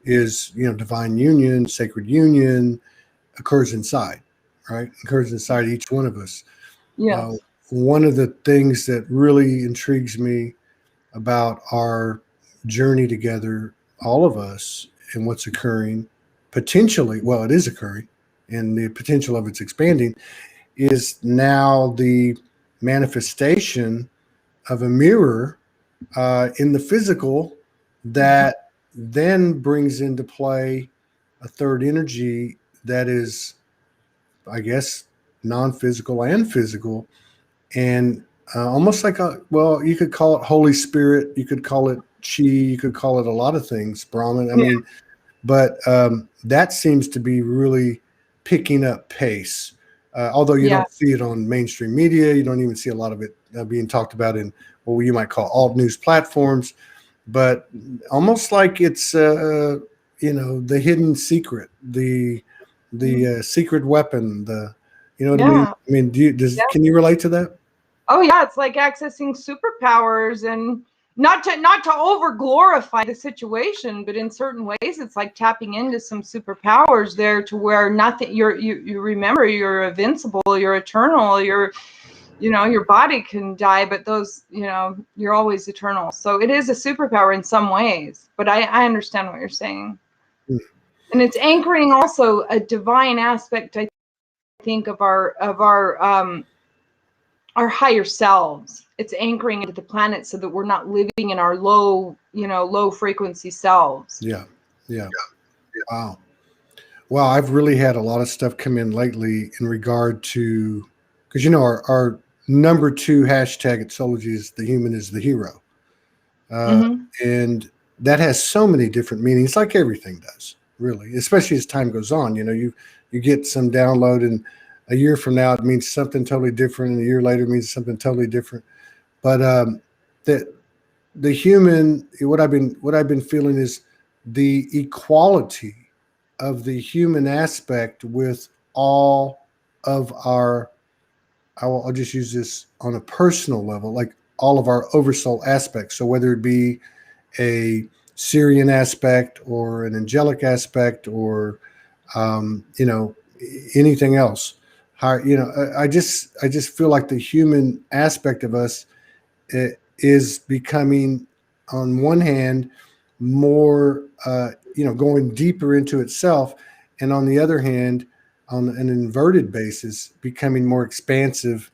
Speaker 2: is, divine union, sacred union occurs inside, right? Occurs inside each one of us.
Speaker 1: Yes.
Speaker 2: One of the things that really intrigues me about our journey together, all of us, and what's occurring potentially, well, it is occurring, and the potential of it's expanding, is now the manifestation of a mirror in the physical that then brings into play a third energy that is, I guess, non-physical and physical, and almost like you could call it Holy Spirit, you could call it Chi, you could call it a lot of things, Brahman. I mean, but that seems to be really picking up pace. Although you don't see it on mainstream media, you don't even see a lot of it being talked about in what you might call alt news platforms. But almost like it's the hidden secret, the secret weapon, what I mean? I mean, can you relate to that?
Speaker 1: Oh yeah, it's like accessing superpowers, and not to over glorify the situation, but in certain ways it's like tapping into some superpowers there, to where nothing, you remember you're invincible, you're eternal, your body can die, but those, you're always eternal. So it is a superpower in some ways, but I understand what you're saying. And it's anchoring also a divine aspect, I think, of our higher selves. It's anchoring into the planet so that we're not living in our low frequency selves.
Speaker 2: Yeah. Wow. Well, I've really had a lot of stuff come in lately in regard to, because our number 2 hashtag at Soulogy is "the human is the hero," and that has so many different meanings, like everything does, really. Especially as time goes on, you get some download, and a year from now it means something totally different, and a year later it means something totally different. But the human, what I've been feeling is the equality of the human aspect with all of our, I'll just use this on a personal level, like all of our oversoul aspects. So whether it be a Syrian aspect or an angelic aspect or anything else, I just feel like the human aspect of us is becoming, on one hand, more going deeper into itself, and on the other hand, on an inverted basis, becoming more expansive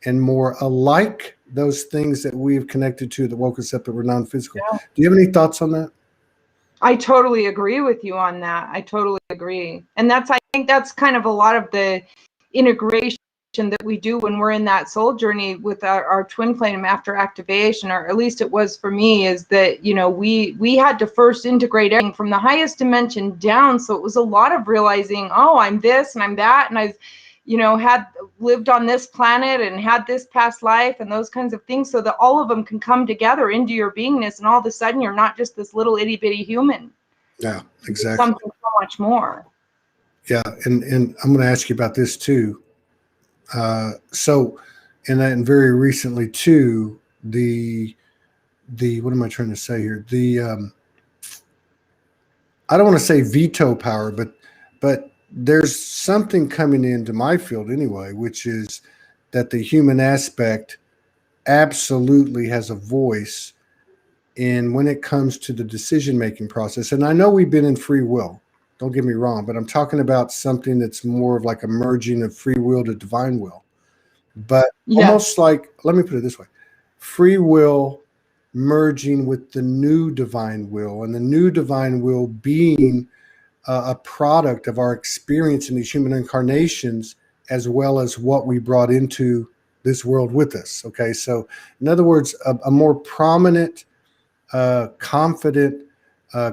Speaker 2: and more alike those things that we've connected to that woke us up, that were non-physical. Yeah. Do you have any thoughts on that?
Speaker 1: I totally agree with you on that. I totally agree. And I think that's kind of a lot of the integration that we do when we're in that soul journey with our twin flame after activation, or at least it was for me, is that, we had to first integrate everything from the highest dimension down. So it was a lot of realizing, oh, I'm this and I'm that, and I've had lived on this planet and had this past life and those kinds of things, so that all of them can come together into your beingness, and all of a sudden you're not just this little itty bitty human.
Speaker 2: Yeah, exactly.
Speaker 1: Something much more.
Speaker 2: Yeah, and I'm going to ask you about this too. So, and very recently too, the what am I trying to say here? I don't want to say veto power, but there's something coming into my field anyway, which is that the human aspect absolutely has a voice in when it comes to the decision making process. And I know we've been in free will. Don't get me wrong, but I'm talking about something that's more of like a merging of free will to divine will. But almost like, let me put it this way, free will merging with the new divine will, and the new divine will being a product of our experience in these human incarnations, as well as what we brought into this world with us. Okay, so in other words, a more prominent, confident,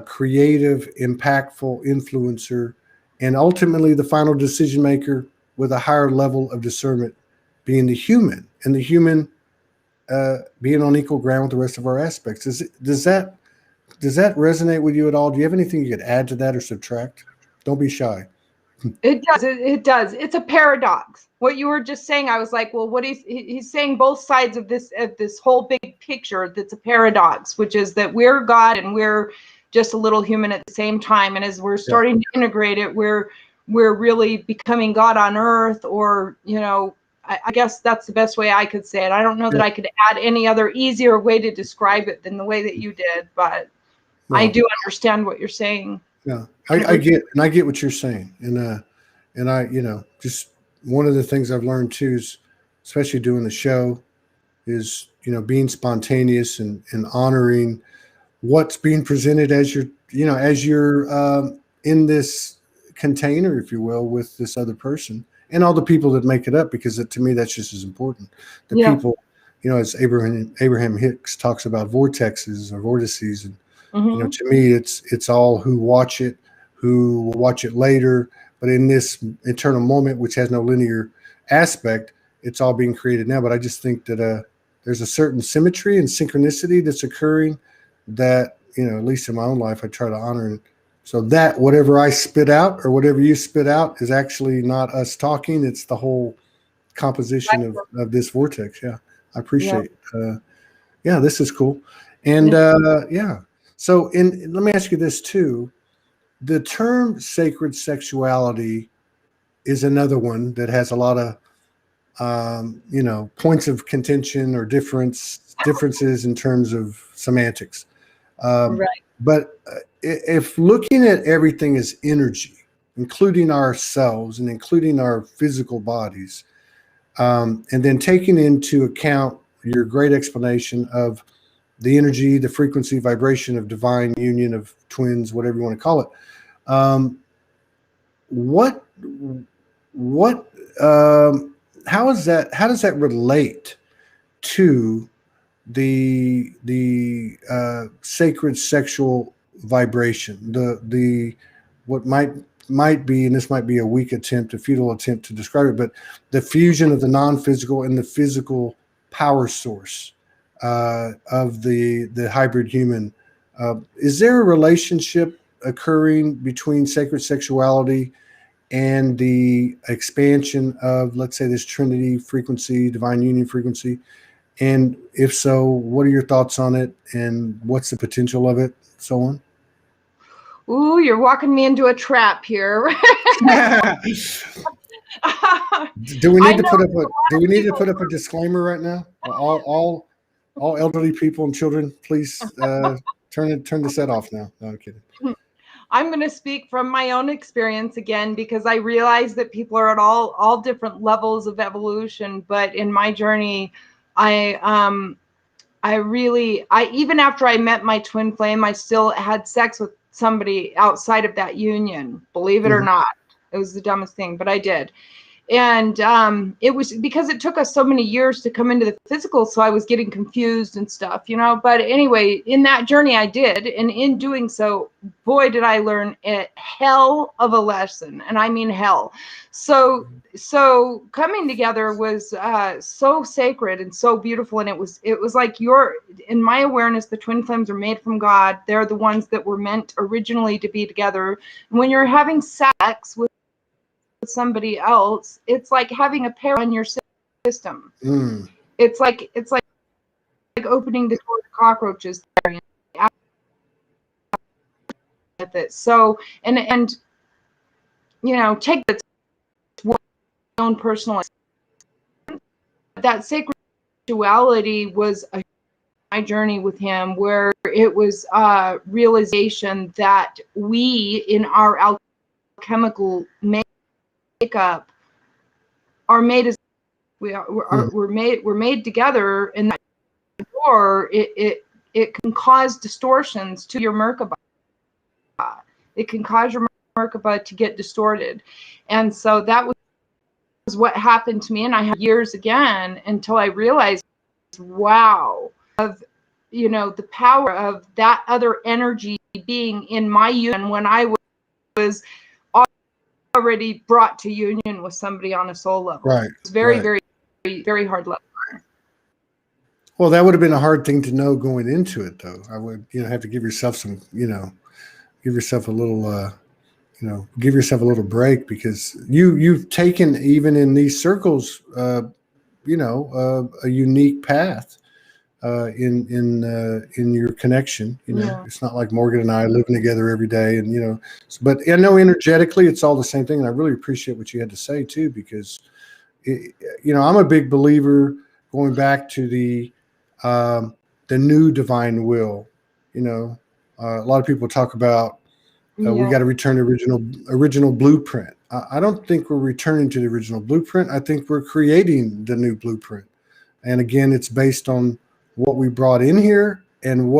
Speaker 2: creative, impactful influencer, and ultimately the final decision maker with a higher level of discernment being the human, and the human being on equal ground with the rest of our aspects. Does that resonate with you at all? Do you have anything you could add to that or subtract? Don't be shy.
Speaker 1: It does. It does. It's a paradox. What you were just saying, I was like, well, what he's saying both sides of this whole big picture. That's a paradox, which is that we're God and we're just a little human at the same time. And as we're starting to integrate it, we're really becoming God on earth, or, you know, I guess that's the best way I could say it. I don't know that I could add any other easier way to describe it than the way that you did, but I do understand what you're saying.
Speaker 2: Yeah, I get what you're saying, and I, you know, just one of the things I've learned too is, especially doing the show, is, you know, being spontaneous and honoring what's being presented as you're, you know, as you're in this container, if you will, with this other person and all the people that make it up, because to me that's just as important. The people, you know, as Abraham Hicks talks about vortexes or vortices, and you know, to me, it's all who watch it, who will watch it later. But in this eternal moment, which has no linear aspect, it's all being created now. But I just think that there's a certain symmetry and synchronicity that's occurring that, you know, at least in my own life, I try to honor. And so that whatever I spit out or whatever you spit out is actually not us talking. It's the whole composition of this vortex. Yeah, I appreciate it. Yeah, this is cool. And so let me ask you this too. The term sacred sexuality is another one that has a lot of, you know, points of contention or differences in terms of semantics. But if looking at everything as energy, including ourselves and including our physical bodies, and then taking into account your great explanation of the energy, the frequency, vibration of divine union of twins, whatever you want to call it. How does that relate to the sacred sexual vibration? The what might be, and this might be a weak attempt, a futile attempt to describe it, but the fusion of the non-physical and the physical power source of the hybrid human. Is there a relationship occurring between sacred sexuality and the expansion of, let's say, this Trinity frequency, divine union frequency? And if so, what are your thoughts on it, and what's the potential of it, so on?
Speaker 1: Ooh, you're walking me into a trap here.
Speaker 2: Do we need to put up a disclaimer right now? All elderly people and children, please turn the set off now. No, I'm kidding.
Speaker 1: I'm going to speak from my own experience again, because I realize that people are at all different levels of evolution. But in my journey, I even after I met my twin flame, I still had sex with somebody outside of that union. Believe it or not, it was the dumbest thing, but I did. And it was because it took us so many years to come into the physical, so I was getting confused and stuff, but anyway, in that journey I did, and in doing so, boy, did I learn a hell of a lesson, and I mean hell. So coming together was so sacred and so beautiful, and it was like in my awareness, the twin flames are made from God. They're the ones that were meant originally to be together. When you're having sex with somebody else, it's like having a pair on your system. It's like opening the door to cockroaches there with it. So and take that own personal, that sacred duality was my journey with him, where it was realization that we in our alchemical makeup are made as we're made together, and that door it can cause distortions to your Merkaba. It can cause your Merkaba to get distorted, and so that was what happened to me. And I had years again until I realized, wow, of the power of that other energy being in my union when I was already brought to union with somebody on a soul level.
Speaker 2: Right.
Speaker 1: It's very, very, very hard level.
Speaker 2: Well, that would have been a hard thing to know going into it, though. I would, have to give yourself some, give yourself a little, give yourself a little break, because you've taken, even in these circles, a unique path in your connection. It's not like Morgan and I living together every day, and but I know energetically it's all the same thing. And I really appreciate what you had to say too, because I'm a big believer going back to the new divine will. A lot of people talk about we got to return to original blueprint. I don't think we're returning to the original blueprint. I think we're creating the new blueprint. And again, it's based on what we brought in here and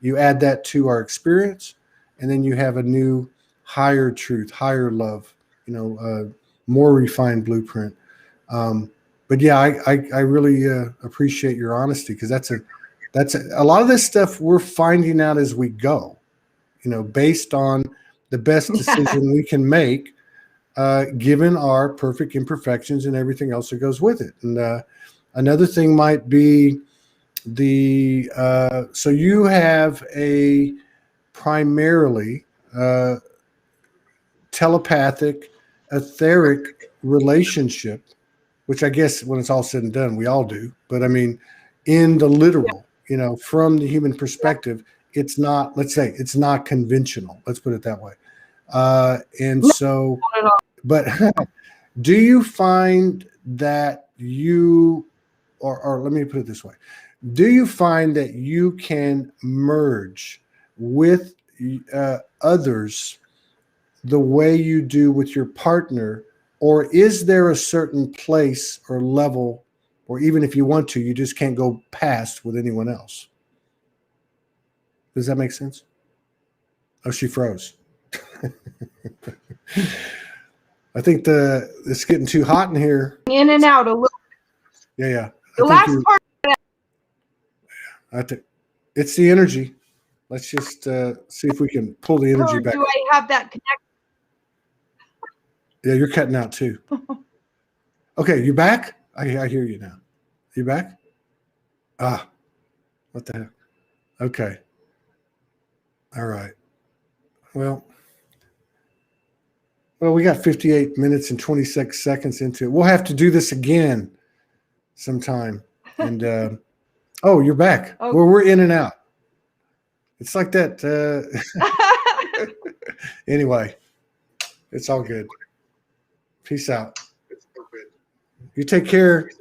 Speaker 2: you add that to our experience, and then you have a new higher truth, higher love, more refined blueprint. But yeah, I really appreciate your honesty, because that's a lot of this stuff we're finding out as we go, based on the best decision we can make, given our perfect imperfections and everything else that goes with it. And another thing might be so you have a primarily telepathic, etheric relationship, which I guess when it's all said and done, we all do. But I mean, in the literal, from the human perspective, it's not, let's say, it's not conventional. Let's put it that way. And so, but do you find that or let me put it this way. Do you find that you can merge with others the way you do with your partner? Or is there a certain place or level, or even if you want to, you just can't go past with anyone else? Does that make sense? Oh, she froze. I think it's getting too hot in here.
Speaker 1: In and out a little.
Speaker 2: Yeah.
Speaker 1: The last part.
Speaker 2: I think it's the energy. Let's just see if we can pull the energy back.
Speaker 1: Do I have that connection?
Speaker 2: Yeah, you're cutting out too. Okay, you back? I hear you now. You back? What the heck? Okay. All right. Well, we got 58 minutes and 26 seconds into it. We'll have to do this again sometime. And oh, you're back. Okay. Well, we're in and out. It's like that. Anyway, it's all good. Peace out. You take care.